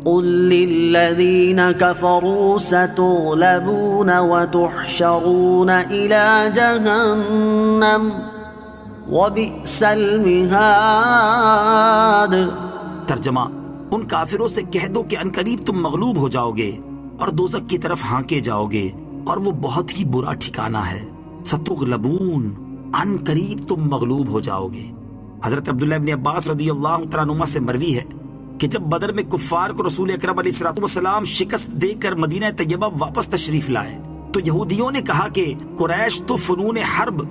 قل للذین كفروا ستغلبون وتحشرون إلى جہنم وبئس المہاد۔ ترجمہ، ان کافروں سے کہہ دو کہ عنقریب تم مغلوب ہو جاؤ گے اور دوزخ کی طرف ہانکے جاؤ گے اور وہ بہت ہی برا ٹھکانہ ہے۔ ستغلبون، عنقریب تم مغلوب ہو جاؤ گے۔ حضرت عبداللہ ابن عباس رضی اللہ تعالیٰ عنہما سے مروی ہے کہ جب بدر میں کفار کو رسول اکرم علیہ السلام شکست دے کر مدینہ طیبہ واپس تشریف لائے تو یہودیوں نے کہا کہ قریش تو فنون حرب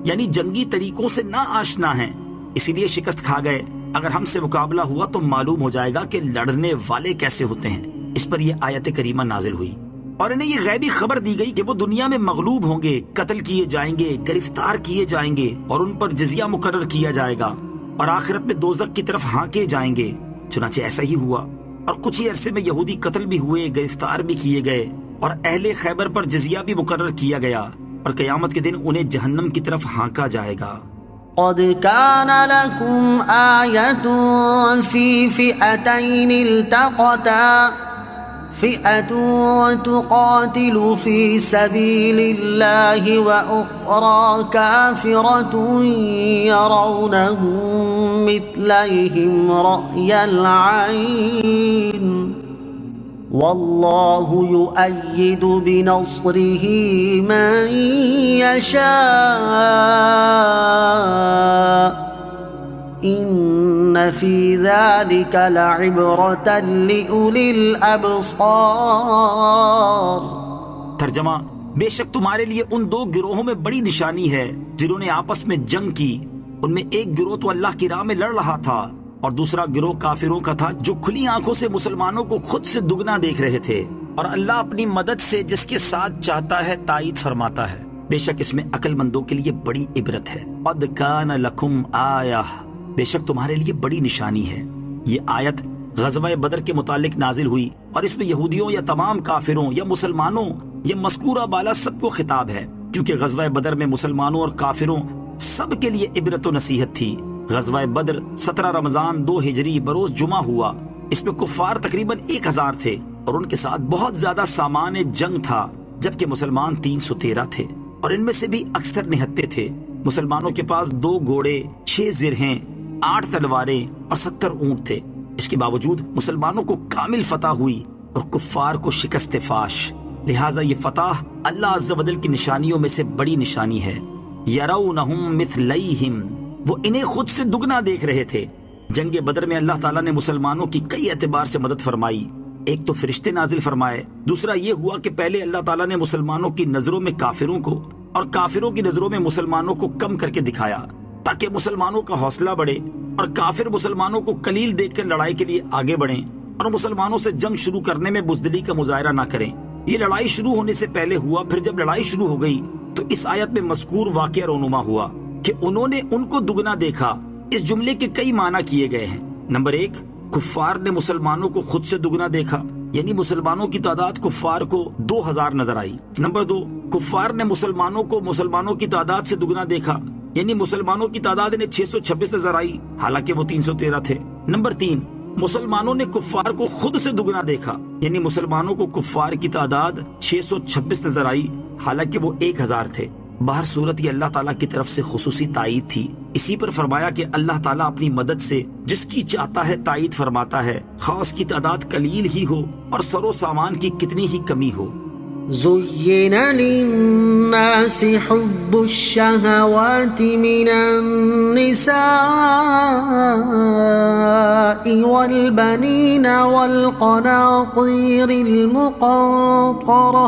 یعنی جنگی طریقوں سے نا آشنا ہیں، اسی لیے شکست کھا گئے، اگر ہم سے مقابلہ ہوا تو معلوم ہو جائے گا کہ لڑنے والے کیسے ہوتے ہیں۔ اس پر یہ آیت کریمہ نازل ہوئی اور انہیں یہ غیبی خبر دی گئی کہ وہ دنیا میں مغلوب ہوں گے، قتل کیے جائیں گے، گرفتار کیے جائیں گے اور ان پر جزیہ مقرر کیا جائے گا اور آخرت میں دوزخ کی طرف ہانکے جائیں گے۔ چنانچہ ایسا ہی ہوا اور کچھ ہی عرصے میں یہودی قتل بھی ہوئے، گرفتار بھی کیے گئے اور اہل خیبر پر جزیہ بھی مقرر کیا گیا اور قیامت کے دن انہیں جہنم کی طرف ہانکا جائے گا۔ قد كان لكم آية في فئتين التقتا فئة تقاتل في سبيل الله وأخرى كافرة يرونهم مثليهم رأي العين والله يؤيد بنصره من يشاء إن في ذلك لعبرة لأولي الأبصار۔ ترجمہ، بے شک تمہارے لیے ان دو گروہوں میں بڑی نشانی ہے جنہوں نے آپس میں جنگ کی، ان میں ایک گروہ تو اللہ کی راہ میں لڑ رہا تھا اور دوسرا گروہ کافروں کا تھا جو کھلی آنکھوں سے مسلمانوں کو خود سے دگنا دیکھ رہے تھے، اور اللہ اپنی مدد سے جس کے ساتھ چاہتا ہے تائید فرماتا ہے۔ بے شک اس میں عقل مندوں کے لیے بڑی عبرت ہے۔ قد کان لکم آیہ، بے شک تمہارے لیے بڑی نشانی ہے۔ یہ آیت غزوہ بدر کے متعلق نازل ہوئی اور اس میں یہودیوں یا تمام کافروں یا مسلمانوں یا مذکورہ بالا سب کو خطاب ہے، کیونکہ غزوہ بدر میں مسلمانوں اور کافروں سب کے لیے عبرت و نصیحت تھی۔ غزوہ بدر 17 رمضان 2 ہجری بروز جمعہ ہوا۔ اس میں کفار تقریباً 1000 تھے اور ان کے ساتھ بہت زیادہ سامان جنگ تھا، جبکہ مسلمان 313 تھے اور ان میں سے بھی اکثر نہتے تھے۔ مسلمانوں کے پاس 2 گھوڑے، 6 زرہیں، 8 تلواریں اور 70 اونٹ تھے۔ اس کے باوجود مسلمانوں کو کامل فتح ہوئی اور کفار کو شکست فاش، لہٰذا یہ فتح اللہ عز و جل کی نشانیوں میں سے بڑی نشانی ہے۔ یرونہم مثلیہم، وہ انہیں خود سے دگنا دیکھ رہے تھے۔ جنگ بدر میں اللہ تعالیٰ نے مسلمانوں کی کئی اعتبار سے مدد فرمائی۔ ایک تو فرشتے نازل فرمائے، دوسرا یہ ہوا کہ پہلے اللہ تعالیٰ نے مسلمانوں کی نظروں میں کافروں کو اور کافروں کی نظروں میں مسلمانوں کو کم کر کے دکھایا تاکہ مسلمانوں کا حوصلہ بڑھے اور کافر مسلمانوں کو قلیل دیکھ کر لڑائی کے لیے آگے بڑھیں اور مسلمانوں سے جنگ شروع کرنے میں بزدلی کا مظاہرہ نہ کریں۔ یہ لڑائی شروع ہونے سے پہلے ہوا، پھر جب لڑائی شروع ہو گئی تو اس آیت میں مذکور واقعہ رونما ہوا کہ انہوں نے ان کو دگنا دیکھا۔ اس جملے کے کئی معنی کیے گئے ہیں۔ نمبر 1، کفار نے مسلمانوں کو خود سے دگنا دیکھا، یعنی مسلمانوں کی تعداد کفار کو 2000 نظر آئی۔ نمبر 2، کفار نے مسلمانوں کی تعداد سے دگنا دیکھا، یعنی مسلمانوں کی تعداد انہیں 626 نظر آئی، حالانکہ وہ 313 تھے۔ نمبر 3، مسلمانوں نے کفار کو خود سے دگنا دیکھا، یعنی مسلمانوں کو کفار کی تعداد 626 نظر آئی، حالانکہ وہ 1000 تھے۔ باہر صورت یہ اللہ تعالیٰ کی طرف سے خصوصی تائید تھی۔ اسی پر فرمایا کہ اللہ تعالیٰ اپنی مدد سے جس کی چاہتا ہے تائید فرماتا ہے، خواہ اس کی تعداد قلیل ہی ہو اور سر و سامان کی کتنی ہی کمی ہو۔ زين للناس حب الشهوات من النساء والبنين والقناطير المقنطرة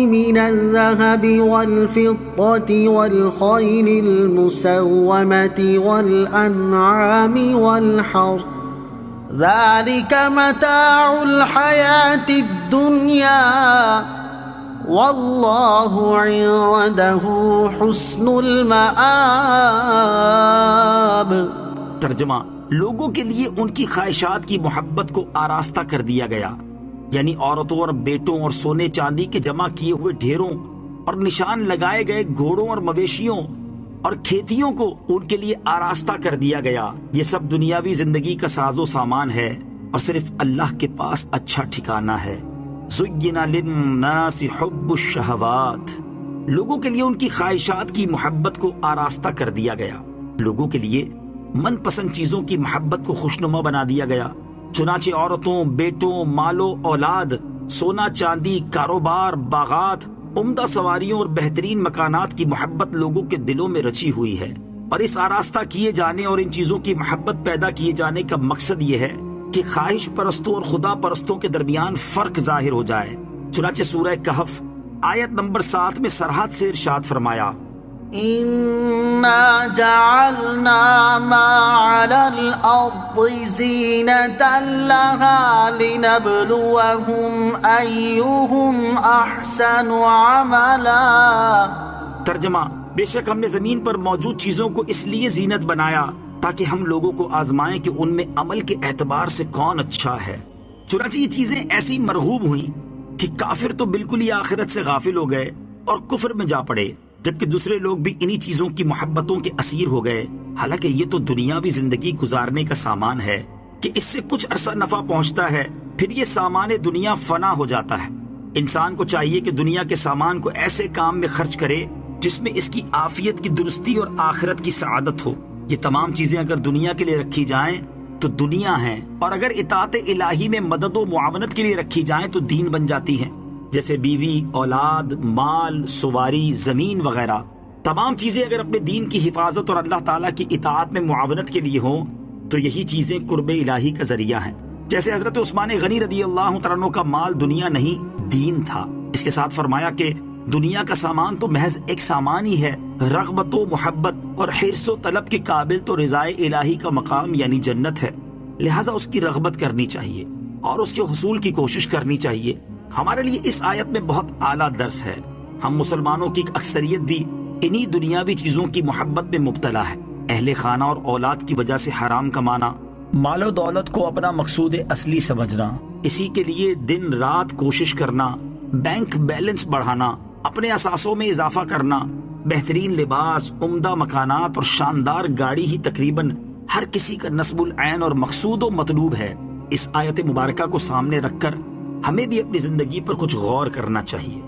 من الذهب والفضة والخيل المسومة والأنعام والحرث ذلك متاع الحياة الدنيا والله عنده حسن المآب۔ ترجمہ، لوگوں کے لیے ان کی خواہشات کی محبت کو آراستہ کر دیا گیا، یعنی عورتوں اور بیٹوں اور سونے چاندی کے جمع کیے ہوئے ڈھیروں اور نشان لگائے گئے گھوڑوں اور مویشیوں اور کھیتیوں کو ان کے لیے آراستہ کر دیا گیا۔ یہ سب دنیاوی زندگی کا ساز و سامان ہے اور صرف اللہ کے پاس اچھا ٹھکانہ ہے۔ زُيِّنَ لِلنَّاسِ حُبُّ الشَّهَوَاتِ، لوگوں کے لیے ان کی خواہشات کی محبت کو آراستہ کر دیا گیا، لوگوں کے لیے من پسند چیزوں کی محبت کو خوشنما بنا دیا گیا۔ چنانچہ عورتوں، بیٹوں، مالو اولاد، سونا چاندی، کاروبار، باغات، عمدہ سواریوں اور بہترین مکانات کی محبت لوگوں کے دلوں میں رچی ہوئی ہے۔ اور اس آراستہ کیے جانے اور ان چیزوں کی محبت پیدا کیے جانے کا مقصد یہ ہے کہ خواہش پرستوں اور خدا پرستوں کے درمیان فرق ظاہر ہو جائے۔ چنانچہ سورہ کہف آیت نمبر 7 میں سرحد سے ارشاد فرمایا، إِنَّا جَعَلْنَا مَا عَلَى الْأَرْضِ زِينَةً لَهَا لِنَبْلُوَهُمْ أَيُّهُمْ أَحْسَنُ عَمَلًا۔ ترجمہ، بے شک ہم نے زمین پر موجود چیزوں کو اس لیے زینت بنایا تاکہ ہم لوگوں کو آزمائیں کہ ان میں عمل کے اعتبار سے کون اچھا ہے۔ چنانچہ یہ چیزیں ایسی مرغوب ہوئیں کہ کافر تو بالکل ہی آخرت سے غافل ہو گئے اور کفر میں جا پڑے، جبکہ دوسرے لوگ بھی انہی چیزوں کی محبتوں کے اسیر ہو گئے۔ حالانکہ یہ تو دنیاوی زندگی گزارنے کا سامان ہے کہ اس سے کچھ عرصہ نفع پہنچتا ہے، پھر یہ سامان دنیا فنا ہو جاتا ہے۔ انسان کو چاہیے کہ دنیا کے سامان کو ایسے کام میں خرچ کرے جس میں اس کی عافیت کی درستی اور آخرت کی سعادت ہو۔ یہ تمام چیزیں اگر دنیا کے لیے رکھی جائیں تو دنیا ہیں، اور اگر اطاعت الہی میں مدد و معاونت کے لیے رکھی جائیں تو دین بن جاتی ہیں، جیسے بیوی، اولاد، مال، سواری، زمین وغیرہ۔ تمام چیزیں اگر اپنے دین کی حفاظت اور اللہ تعالیٰ کی اطاعت میں معاونت کے لیے ہوں تو یہی چیزیں قرب الہی کا ذریعہ ہیں۔ جیسے حضرت عثمان غنی رضی اللہ تعالیٰ عنہ کا مال دنیا نہیں دین تھا۔ اس کے ساتھ فرمایا کہ دنیا کا سامان تو محض ایک سامان ہی ہے، رغبت و محبت اور حرص و طلب کے قابل تو رضائے الہی کا مقام یعنی جنت ہے، لہٰذا اس کی رغبت کرنی چاہیے اور اس کے حصول کی کوشش کرنی چاہیے۔ ہمارے لیے اس آیت میں بہت اعلیٰ درس ہے۔ ہم مسلمانوں کی ایک اکثریت بھی انہی دنیاوی چیزوں کی محبت میں مبتلا ہے۔ اہل خانہ اور اولاد کی وجہ سے حرام کمانا، مال و دولت کو اپنا مقصود اصلی سمجھنا، اسی کے لیے دن رات کوشش کرنا، بینک بیلنس بڑھانا، اپنے اثاثوں میں اضافہ کرنا، بہترین لباس، عمدہ مکانات اور شاندار گاڑی ہی تقریباً ہر کسی کا نصب العین اور مقصود و مطلوب ہے۔ اس آیت مبارکہ کو سامنے رکھ کر ہمیں بھی اپنی زندگی پر کچھ غور کرنا چاہیے۔